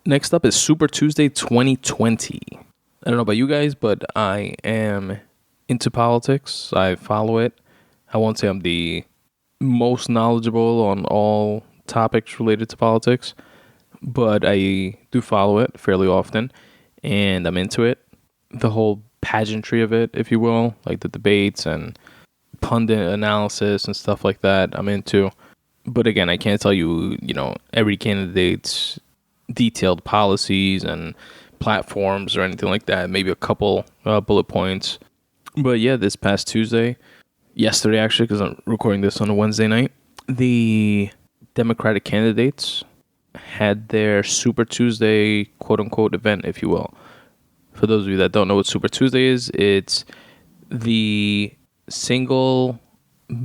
Next up is Super Tuesday 2020. I don't know about you guys, but I am into politics. I follow it. I won't say I'm the most knowledgeable on all topics related to politics, but I do follow it fairly often, and I'm into it. The whole pageantry of it, if you will, like the debates and pundit analysis and stuff like that, I'm into. But again, I can't tell you, every candidate's detailed policies and platforms or anything like that. Maybe a couple bullet points. But yeah, this past yesterday actually, because I'm recording this on a Wednesday night, the Democratic candidates had their Super Tuesday quote-unquote event, if you will. For those of you that don't know what Super Tuesday is, it's the single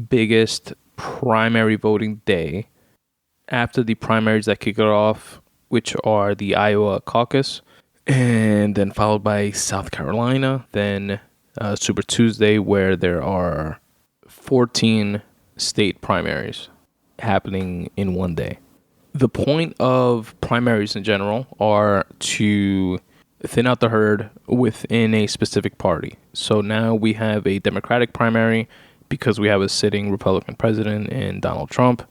biggest primary voting day after the primaries that kick it off, which are the Iowa caucus, and then followed by South Carolina, then Super Tuesday, where there are 14 state primaries happening in one day. The point of primaries in general are to thin out the herd within a specific party. So now we have a Democratic primary because we have a sitting Republican president in Donald Trump.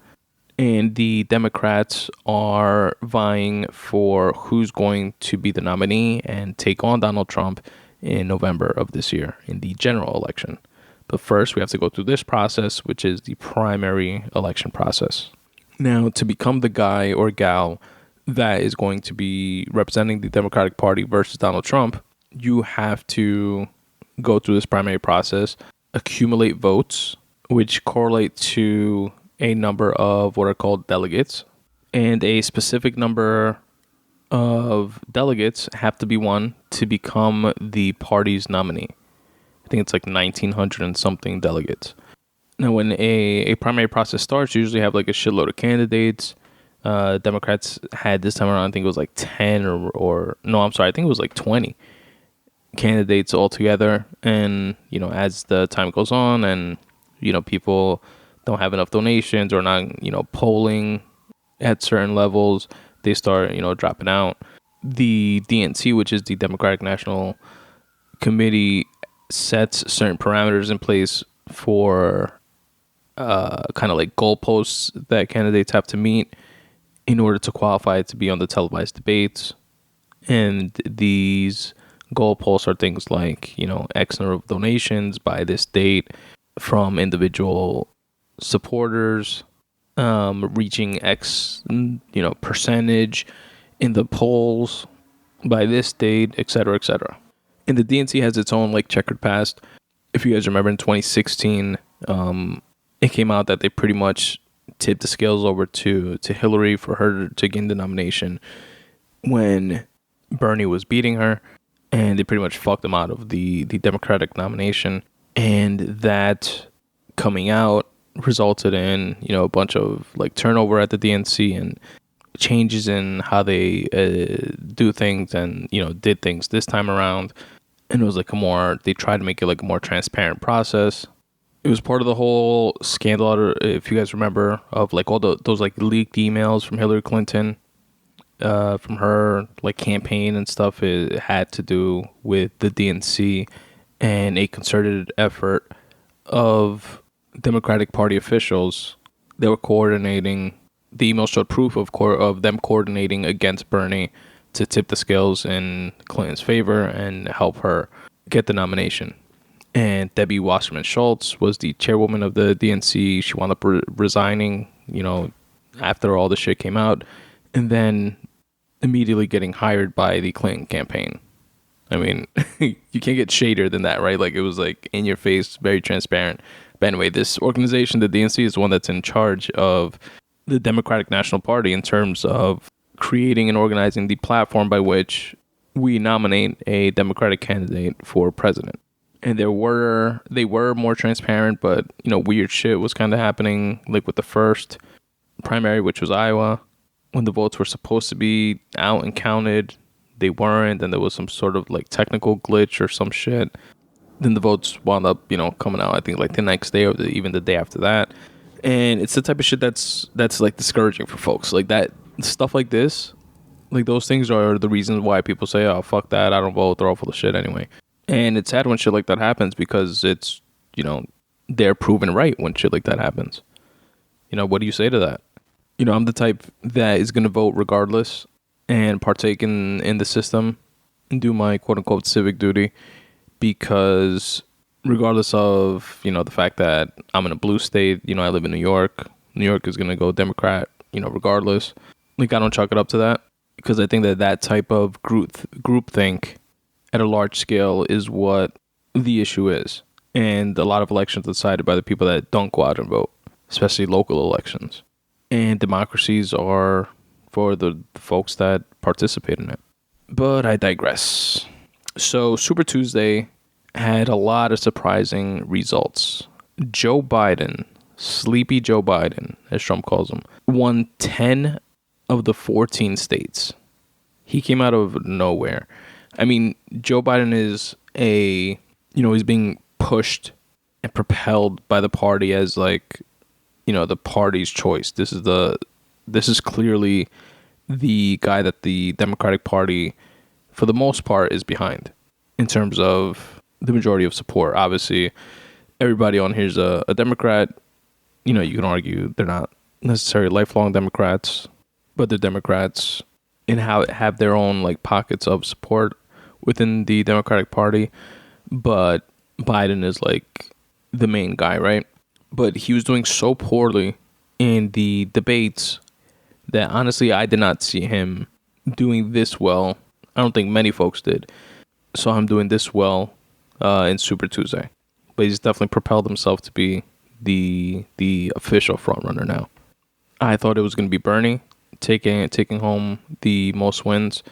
And the Democrats are vying for who's going to be the nominee and take on Donald Trump in November of this year in the general election. But first, we have to go through this process, which is the primary election process. Now, to become the guy or gal that is going to be representing the Democratic Party versus Donald Trump, you have to go through this primary process, accumulate votes, which correlate to a number of what are called delegates, and a specific number of delegates have to be won to become the party's nominee. I think it's like 1,900 and something delegates. Now, when a primary process starts, you usually have like a shitload of candidates. Democrats had this time around, I think it was like 10 I think it was like 20 candidates altogether. And, as the time goes on and, people don't have enough donations or not, polling at certain levels, they start, dropping out. The DNC, which is the Democratic National Committee, sets certain parameters in place for kind of like goalposts that candidates have to meet in order to qualify to be on the televised debates. And these goalposts are things like, X number of donations by this date from individual supporters, reaching X, percentage in the polls by this date, et cetera, et cetera. And the DNC has its own like checkered past. If you guys remember in 2016, it came out that they pretty much tipped the scales over to Hillary for her to gain the nomination when Bernie was beating her, and they pretty much fucked them out of the Democratic nomination. And that coming out resulted in, a bunch of like turnover at the DNC and changes in how they do things and, did things this time around. And it was like they tried to make it like a more transparent process. It was part of the whole scandal, if you guys remember, of like all those like leaked emails from Hillary Clinton, from her like campaign and stuff. It had to do with the DNC and a concerted effort of Democratic Party officials. They were coordinating. The email showed proof of them coordinating against Bernie to tip the scales in Clinton's favor and help her get the nomination. And Debbie Wasserman Schultz was the chairwoman of the DNC. She wound up resigning, after all the shit came out, and then immediately getting hired by the Clinton campaign. I mean, you can't get shadier than that, right? Like, it was like in your face, very transparent. But anyway, this organization, the DNC, is the one that's in charge of the Democratic National Party in terms of creating and organizing the platform by which we nominate a Democratic candidate for president. And they were more transparent, but, weird shit was kind of happening, like with the first primary, which was Iowa, when the votes were supposed to be out and counted. They weren't, and there was some sort of like technical glitch or some shit. Then the votes wound up, coming out, I think like the next day or even the day after that. And it's the type of shit that's like discouraging for folks. Like that stuff like this Like, those things are the reasons why people say, oh, fuck that, I don't vote, they're all full of shit anyway. And it's sad when shit like that happens because it's, they're proven right when shit like that happens. What do you say to that? I'm the type that is going to vote regardless and partake in the system and do my quote-unquote civic duty because regardless of, the fact that I'm in a blue state, I live in New York. New York is going to go Democrat, regardless. Like, I don't chalk it up to that because I think that type of groupthink at a large scale is what the issue is. And a lot of elections are decided by the people that don't go out and vote, especially local elections. And democracies are for the folks that participate in it. But I digress. So Super Tuesday had a lot of surprising results. Joe Biden, Sleepy Joe Biden, as Trump calls him, won 10 of the 14 states. He came out of nowhere. I mean, Joe Biden is he's being pushed and propelled by the party as like, the party's choice. This is clearly the guy that the Democratic Party, for the most part, is behind in terms of the majority of support. Obviously, everybody on here is a Democrat. You can argue they're not necessarily lifelong Democrats, but they're Democrats and have their own like pockets of support within the Democratic Party. But Biden is like the main guy, right? But he was doing so poorly in the debates that honestly I did not see him doing this well. I don't think many folks did. Saw him doing this well in Super Tuesday. But he's definitely propelled himself to be the official frontrunner now. I thought it was going to be Bernie taking home the most wins.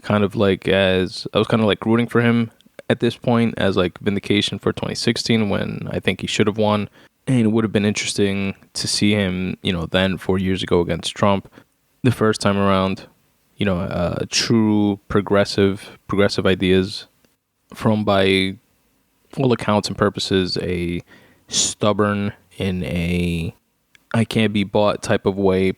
Kind of like I was kind of like rooting for him at this point as like vindication for 2016 when I think he should have won. And it would have been interesting to see him, then 4 years ago against Trump. The first time around, true progressive ideas from, by all accounts and purposes, a stubborn in a I can't be bought type of way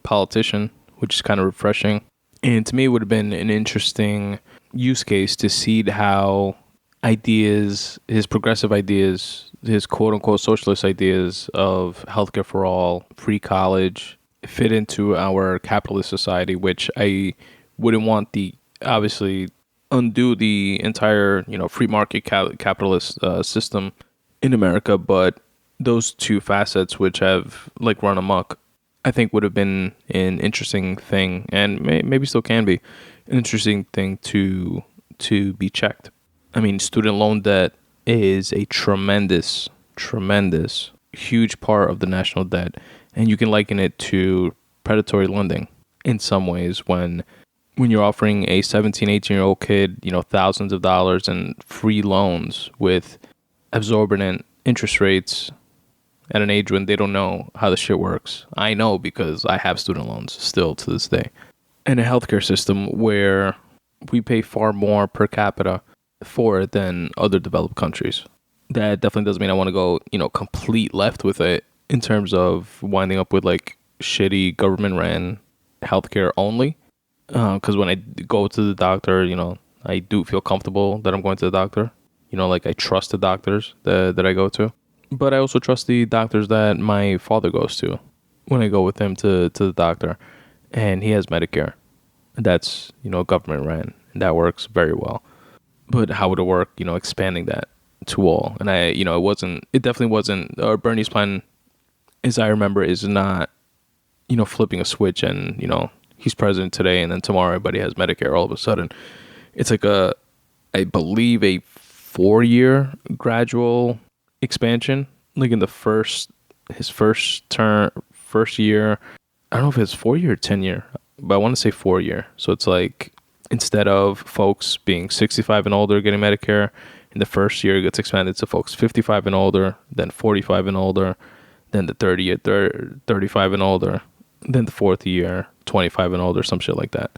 politician, which is kind of refreshing. And to me, it would have been an interesting use case to see how ideas, his progressive ideas, his quote-unquote socialist ideas of healthcare for all, free college, fit into our capitalist society, which I wouldn't want obviously undo the entire, free market capitalist system in America, but those two facets which have like run amok, I think would have been an interesting thing, and maybe still can be an interesting thing to be checked. I mean, student loan debt is a tremendous, huge part of the national debt. And you can liken it to predatory lending in some ways when you're offering a 17, 18-year-old kid, thousands of dollars in free loans with exorbitant interest rates at an age when they don't know how the shit works. I know because I have student loans still to this day. And a healthcare system where we pay far more per capita for it than other developed countries. That definitely doesn't mean I want to go, complete left with it in terms of winding up with like shitty government ran healthcare only. Because when I go to the doctor, I do feel comfortable that I'm going to the doctor. Like I trust the doctors that I go to. But I also trust the doctors that my father goes to when I go with him to the doctor. And he has Medicare. That's, government ran. And that works very well. But how would it work, expanding that to all? And it definitely wasn't, or Bernie's plan, as I remember, is not, flipping a switch and, he's president today and then tomorrow everybody has Medicare all of a sudden. It's like I believe a 4-year gradual expansion, like in his first year. I don't know if it's 4-year or 10-year, but I want to say 4-year. So it's like, instead of folks being 65 and older getting Medicare, in the first year it gets expanded to folks 55 and older, then 45 and older, then the 35 and older, then the fourth year 25 and older, some shit like that.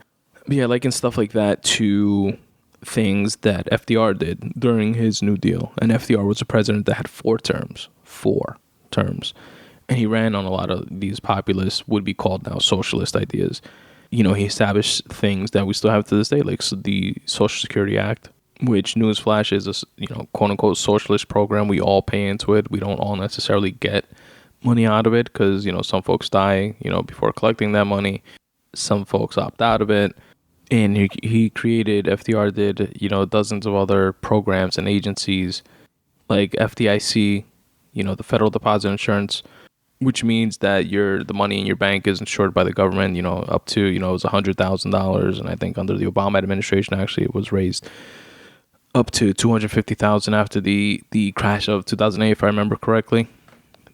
But yeah, like in stuff like that to things that FDR did during his New Deal. And FDR was a president that had 4 terms. And he ran on a lot of these populist, would be called now socialist ideas. he established things that we still have to this day, like the Social Security Act, which, newsflash, is a quote unquote socialist program. We all pay into it. We don't all necessarily get money out of it because some folks die before collecting that money. Some folks opt out of it. And he created, FDR did, dozens of other programs and agencies like FDIC, the Federal Deposit Insurance, which means that the money in your bank is insured by the government, up to, it was $100,000. And I think under the Obama administration, actually, it was raised up to $250,000 after the crash of 2008, if I remember correctly.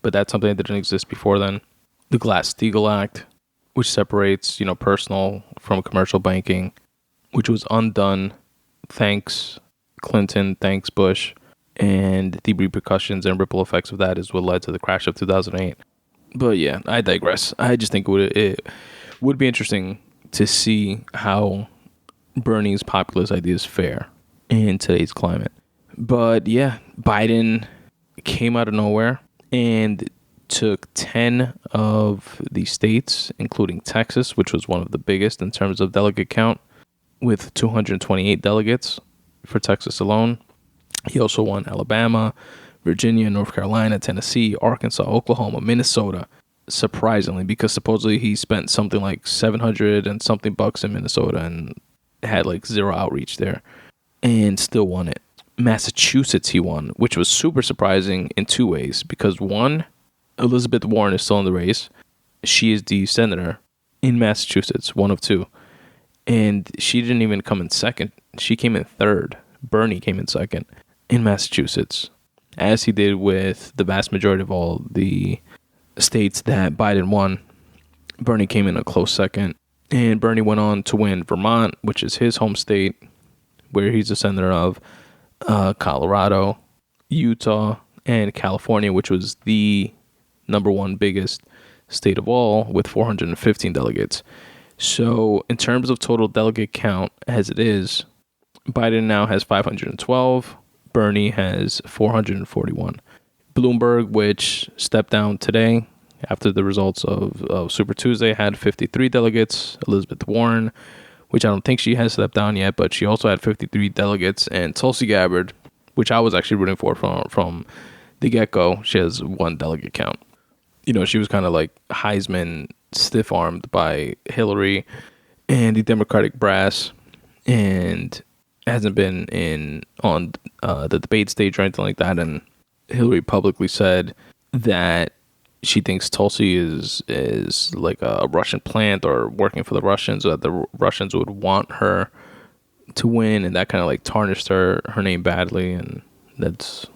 But that's something that didn't exist before then. The Glass-Steagall Act, which separates, personal from commercial banking, which was undone thanks Clinton, thanks Bush, and the repercussions and ripple effects of that is what led to the crash of 2008. But yeah, I digress. I just think it would be interesting to see how Bernie's populist ideas fare in today's climate. But yeah, Biden came out of nowhere and took 10 of the states, including Texas, which was one of the biggest in terms of delegate count, with 228 delegates for Texas alone. He also won Alabama, Virginia, North Carolina, Tennessee, Arkansas, Oklahoma, Minnesota, surprisingly, because supposedly he spent something like 700 and something bucks in Minnesota and had like zero outreach there and still won it. Massachusetts he won, which was super surprising in two ways, because one, Elizabeth Warren is still in the race. She is the senator in Massachusetts, one of two. And she didn't even come in second. She came in third. Bernie came in second in Massachusetts, as he did with the vast majority of all the states that Biden won. Bernie came in a close second. And Bernie went on to win Vermont, which is his home state, where he's a senator of, Colorado, Utah, and California, which was the number one biggest state of all, with 415 delegates. So in terms of total delegate count as it is, Biden now has 512. Bernie has 441. Bloomberg, which stepped down today after the results of Super Tuesday, had 53 delegates. Elizabeth Warren, which I don't think she has stepped down yet, but she also had 53 delegates. And Tulsi Gabbard, which I was actually rooting for from the get-go, she has one delegate count. She was kind of like Heisman stiff-armed by Hillary and the Democratic brass, and hasn't been on the debate stage or anything like that. And Hillary publicly said that she thinks Tulsi is like a Russian plant or working for the Russians, or that the Russians would want her to win, and that kind of like tarnished her name badly, and that's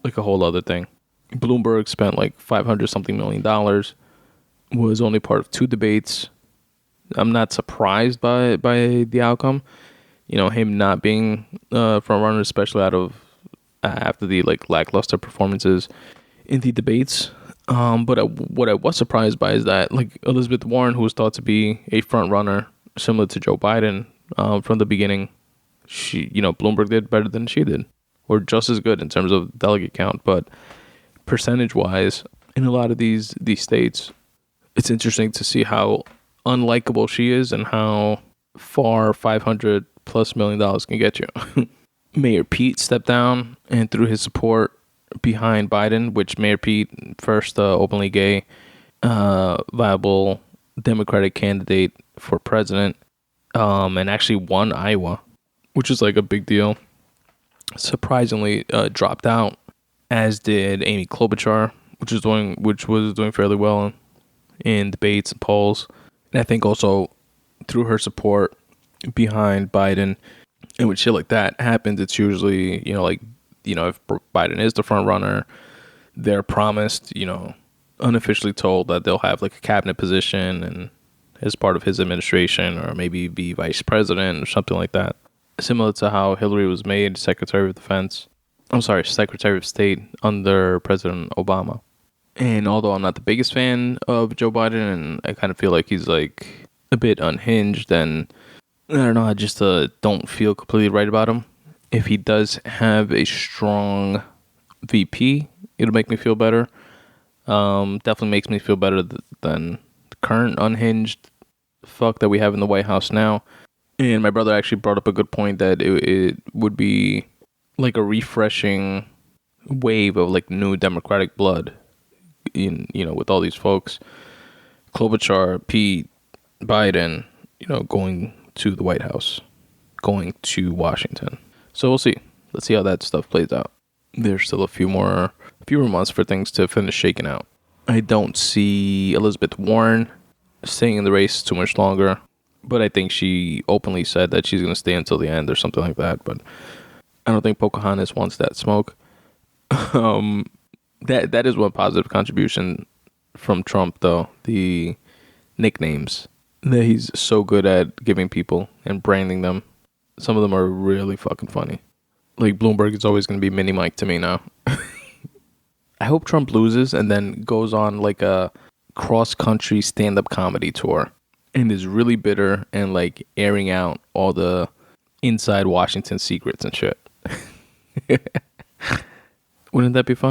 like a whole other thing. Bloomberg spent like $500-something million, was only part of two debates. I'm not surprised by the outcome. Him not being front runner, especially after the like lackluster performances in the debates. But what I was surprised by is that like Elizabeth Warren, who was thought to be a front runner similar to Joe Biden from the beginning, Bloomberg did better than she did, or just as good in terms of delegate count. But percentage wise, in a lot of these states, it's interesting to see how unlikable she is and how far $500+ million can get you. Mayor Pete stepped down and threw his support behind Biden, which Mayor Pete, first openly gay, viable Democratic candidate for president, and actually won Iowa, which is like a big deal. Surprisingly, dropped out, as did Amy Klobuchar, which was doing fairly well in debates and polls. And I think also through her support behind Biden, and when shit like that happens, it's usually, if Biden is the front runner, they're promised, unofficially told that they'll have like a cabinet position and as part of his administration, or maybe be vice president or something like that. Similar to how Hillary was made Secretary of State under President Obama. And although I'm not the biggest fan of Joe Biden, and I kind of feel like he's like a bit unhinged, and I don't know, I just don't feel completely right about him. If he does have a strong VP, it'll make me feel better. Definitely makes me feel better than the current unhinged fuck that we have in the White House now. And my brother actually brought up a good point that it would be like a refreshing wave of like new Democratic blood in, with all these folks, Klobuchar, Pete, Biden, going to the White House, going to Washington. So we'll see. Let's see how that stuff plays out. There's still a few more months for things to finish shaking out. I don't see Elizabeth Warren staying in the race too much longer, but I think she openly said that she's going to stay until the end or something like that. But I don't think Pocahontas wants that smoke. That is one positive contribution from Trump, though. The nicknames that he's so good at giving people and branding them. Some of them are really fucking funny. Like Bloomberg is always going to be Mini Mike to me now. I hope Trump loses and then goes on like a cross-country stand-up comedy tour and is really bitter and like airing out all the inside Washington secrets and shit. Wouldn't that be fun?